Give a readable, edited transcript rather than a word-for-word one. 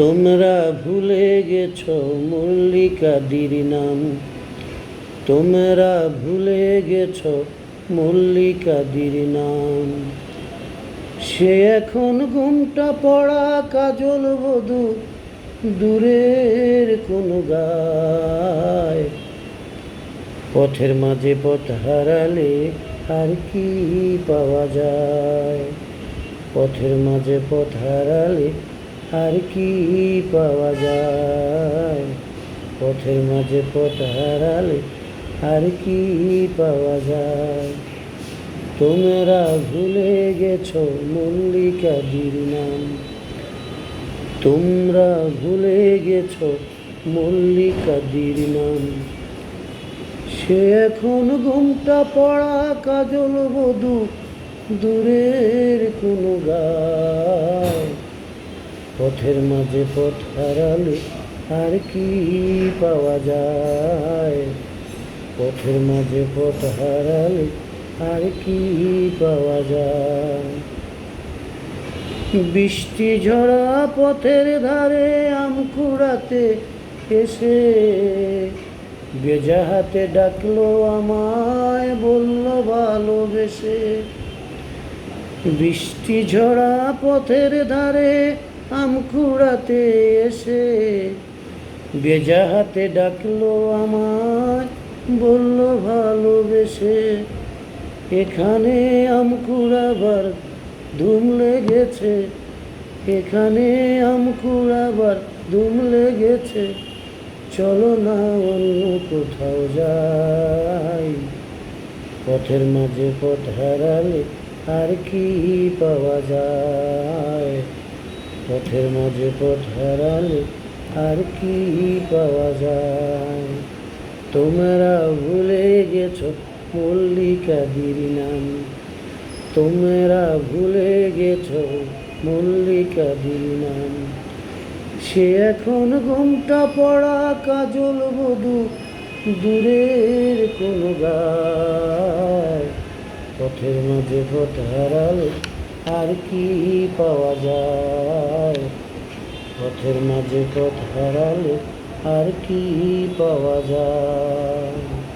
তোমরা ভুলে গেছ মল্লিকাদির নাম, তোমরা ভুলে গেছ মল্লিকাদির নাম। সে এখন ঘুমটা পড়া কাজল বধূ দূরের কোন গায়। পথের মাঝে পথ হারালে আর কি পাওয়া যায়? পথের মাঝে পথ হারালে আর কি পাওয়া যায়? পথের মাঝে পথ হারালে আর কি পাওয়া যায়? তোমরা ভুলে গেছ মল্লিকাদির নাম, তোমরা ভুলে গেছ মল্লিকাদির নাম। সে এখন ঘুমটা পড়া কাজল বধূ দূরের কোনো গায়। পথের মাঝে পথ হারালে আর কি পাওয়া যায়? পথের মাঝে পথ হারালে আর কি পাওয়া যায়? বৃষ্টি ঝরা পথের ধারে আম কুড়াতে এসে ভেজা হাতে ডাকলো আমায়, বলল ভালোবেসে। বৃষ্টি ঝরা পথের ধারে আম কুড়াতে এসে ভেজা হাতে ডাকলো আমায়, বলল ভালোবেসে। এখানে আম কুড়াবার ধুম লেগেছে, এখানে আম কুড়াবার ধুম লেগেছে, চলো না অন্য কোথাও যাই। পথের মাঝে পথ হারালে আর কি পাওয়া যায়? পথের মাঝে পথ হারালে আর কি পাওয়া যায়? তোমরা ভুলে গেছ মল্লিকাদির নাম, তোমরা ভুলে গেছ মল্লিকাদির নাম। সে এখন ঘুমটা পড়া কাজল বধূ দূরের কোন গায়। পথের মাঝে পথ হারালে আর কি পাওয়া যায়? পথের মাঝে পথ হারালে আর কি পাওয়া যায়?